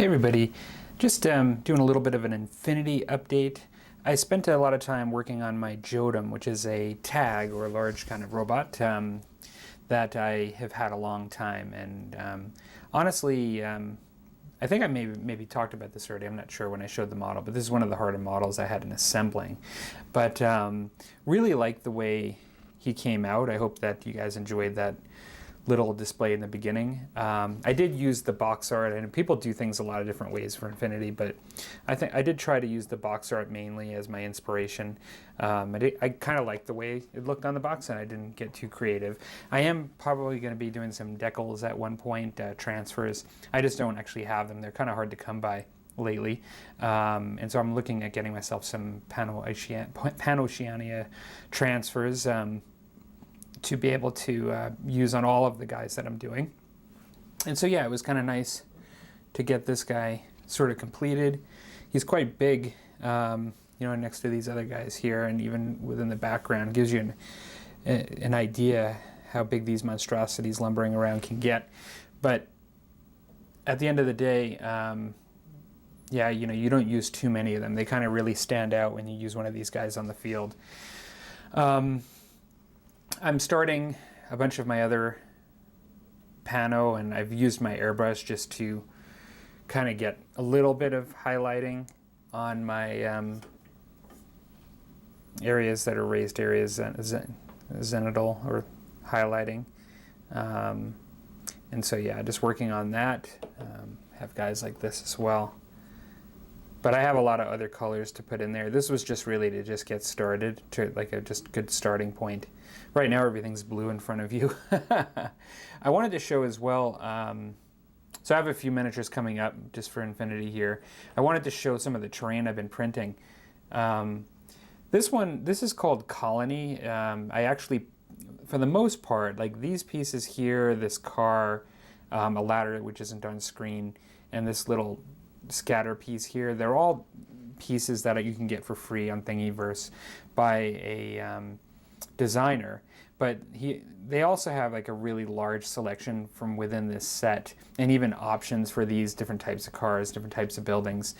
Hey everybody, just doing a little bit of an Infinity update. I spent a lot of time working on my Jotum, which is a tag or a large kind of robot that I have had a long time. And honestly, I think I maybe talked about this already. I'm not sure when I showed the model, but this is one of the harder models I had in assembling. But really like the way he came out. I hope that you guys enjoyed that little display in the beginning. I did use the box art, and people do things a lot of different ways for Infinity, but I think I did try to use the box art mainly as my inspiration. I kind of liked the way it looked on the box, and I didn't get too creative. I am probably going to be doing some decals at one point, transfers. I just don't actually have them. They're kind of hard to come by lately, and so I'm looking at getting myself some Pan-Oceania transfers to be able to use on all of the guys that I'm doing. And so yeah, it was kind of nice to get this guy sort of completed. He's quite big, next to these other guys here, and even within the background, it gives you an idea how big these monstrosities lumbering around can get. But at the end of the day, you don't use too many of them. They kind of really stand out when you use one of these guys on the field. I'm starting a bunch of my other pano, and I've used my airbrush just to kind of get a little bit of highlighting on my areas that are raised areas, zenithal or highlighting. And so yeah, just working on that. Have guys like this as well. But I have a lot of other colors to put in there. This was just really to just get started, to like a just good starting point. Right now everything's blue in front of you. I wanted to show as well, so I have a few miniatures coming up just for Infinity here. I wanted to show some of the terrain I've been printing. This is called Colony. I actually, for the most part, like these pieces here, this car, a ladder which isn't on screen, and this little scatter piece here, they're all pieces that you can get for free on Thingiverse by a designer, but they also have like a really large selection from within this set, and even options for these different types of cars, different types of buildings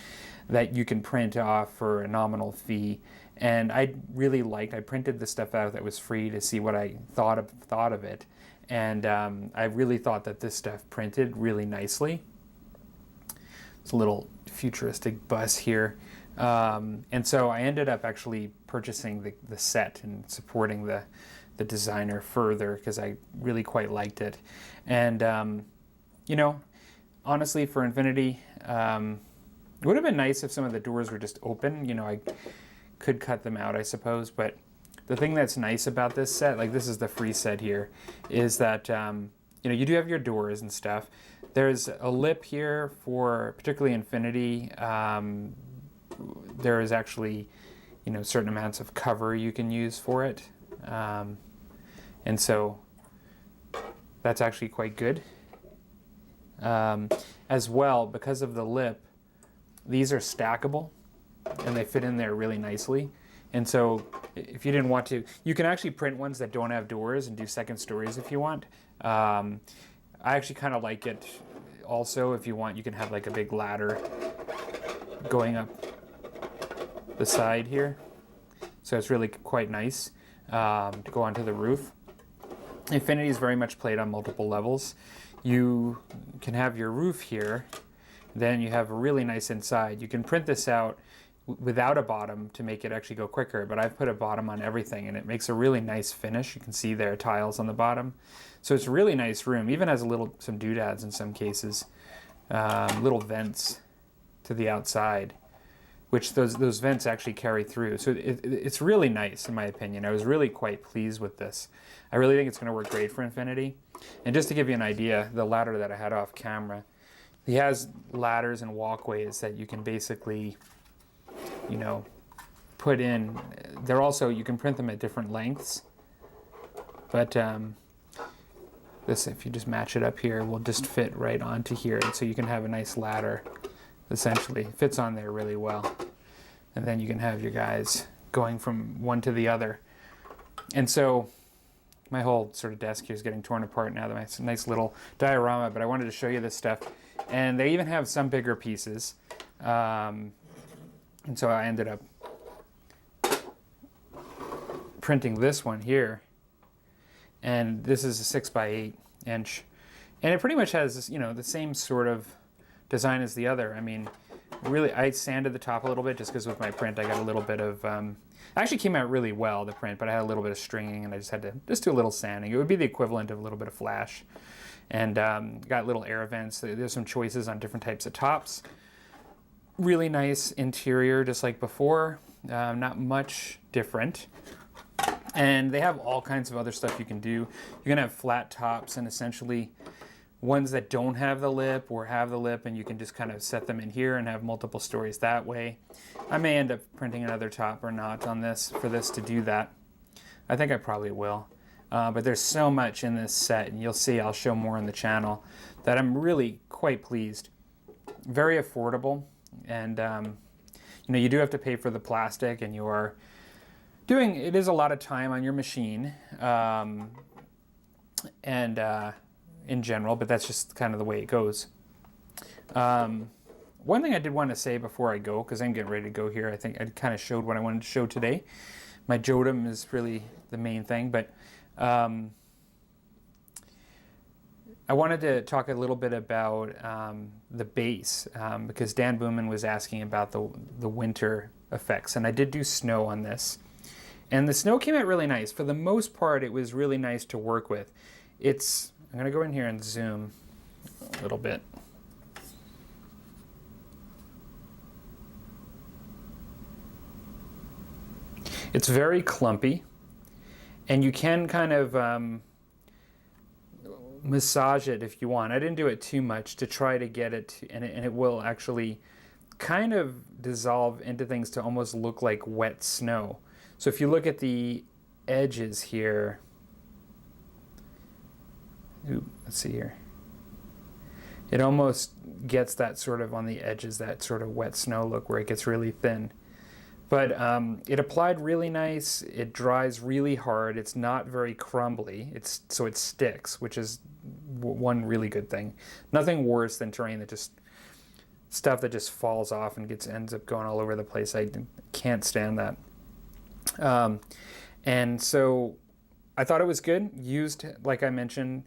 that you can print off for a nominal fee. And I printed the stuff out that was free to see what I thought of it, and I really thought that this stuff printed really nicely. It's a little futuristic bus here. And so I ended up actually purchasing the set and supporting the designer further because I really quite liked it. And, honestly, for Infinity, it would have been nice if some of the doors were just open. I could cut them out, I suppose. But the thing that's nice about this set, like this is the free set here, is that, you do have your doors and stuff. There's a lip here for particularly Infinity. There is actually, certain amounts of cover you can use for it. And so that's actually quite good. As well, because of the lip, these are stackable and they fit in there really nicely. And so if you didn't want to, you can actually print ones that don't have doors and do second stories if you want. I actually kind of like it also. If you want, you can have like a big ladder going up the side here. So it's really quite nice to go onto the roof. Infinity is very much played on multiple levels. You can have your roof here, then you have a really nice inside. You can print this out without a bottom to make it actually go quicker, but I've put a bottom on everything and it makes a really nice finish. You can see there are tiles on the bottom. So it's a really nice room, even has some doodads in some cases, little vents to the outside, which those vents actually carry through. So it's really nice in my opinion. I was really quite pleased with this. I really think it's going to work great for Infinity. And just to give you an idea, the ladder that I had off camera, he has ladders and walkways that you can basically, put in. They're also, you can print them at different lengths, but this, if you just match it up here, will just fit right onto here. And so you can have a nice ladder, essentially. It fits on there really well. And then you can have your guys going from one to the other. And so my whole sort of desk here is getting torn apart now. That's a nice little diorama, but I wanted to show you this stuff And they even have some bigger pieces. And so I ended up printing this one here. And this is a 6x8 inch. And it pretty much has, you know, the same sort of design as the other. I mean, really, I sanded the top a little bit just because with my print I got a little bit of, actually came out really well, the print, but I had a little bit of stringing and I just had to just do a little sanding. It would be the equivalent of a little bit of flash. And got little air vents. There's some choices on different types of tops. Really nice interior, just like before. Not much different. And they have all kinds of other stuff you can do. You can have flat tops and essentially ones that don't have the lip or have the lip, and you can just kind of set them in here and have multiple stories that way. I may end up printing another top or not on this for this to do that. I think I probably will. But there's so much in this set, and you'll see I'll show more on the channel, that I'm really quite pleased. Very affordable, and you know, you do have to pay for the plastic, and you are doing, it is a lot of time on your machine, and in general, but that's just kind of the way it goes. One thing I did want to say before I go, because I'm getting ready to go here, I think I kind of showed what I wanted to show today. My Jotum is really the main thing, but I wanted to talk a little bit about the base, because Dan Booman was asking about the winter effects, and I did do snow on this. And the snow came out really nice. For the most part, it was really nice to work with. I'm going to go in here and zoom a little bit. It's very clumpy, and you can kind of massage it if you want. I didn't do it too much to try to get it, and it will actually kind of dissolve into things to almost look like wet snow. So if you look at the edges here, let's see here, it almost gets that sort of on the edges, that sort of wet snow look where it gets really thin. But it applied really nice. It dries really hard. It's not very crumbly. So it sticks, which is one really good thing. Nothing worse than terrain that just, stuff that just falls off and ends up going all over the place. I can't stand that. And so I thought it was good. Used, like I mentioned,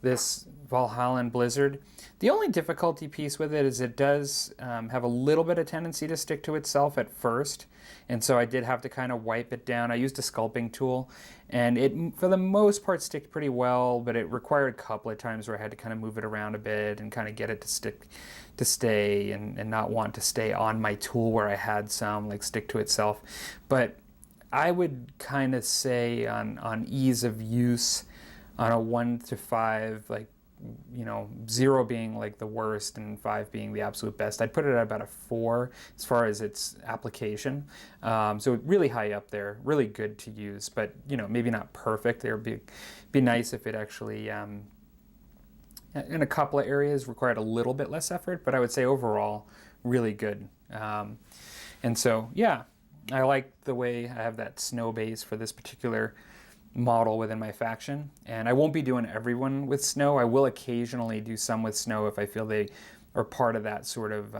this Valhalla Blizzard. The only difficulty piece with it is it does have a little bit of tendency to stick to itself at first, and so I did have to kind of wipe it down. I used a sculpting tool, and it, for the most part, sticked pretty well, but it required a couple of times where I had to kind of move it around a bit and kind of get it to stay and not want to stay on my tool where I had some, like, stick to itself. But I would kind of say on ease of use, on a 1 to 5, like, you know, 0 being like the worst and 5 being the absolute best, I'd put it at about a 4 as far as its application. So really high up there, really good to use, but, you know, maybe not perfect. It would be nice if it actually, in a couple of areas, required a little bit less effort, but I would say overall, really good. And so, yeah, I like the way I have that snow base for this particular model within my faction, and I won't be doing everyone with snow. I will occasionally do some with snow if I feel they are part of that sort of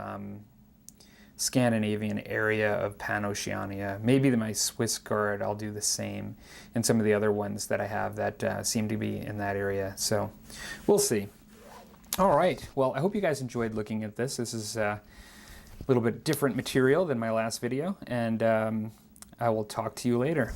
Scandinavian area of Pan-Oceania. Maybe my Swiss Guard, I'll do the same, and some of the other ones that I have that seem to be in that area. So we'll see. All right, well, I hope you guys enjoyed looking at this. This is a little bit different material than my last video, and I will talk to you later.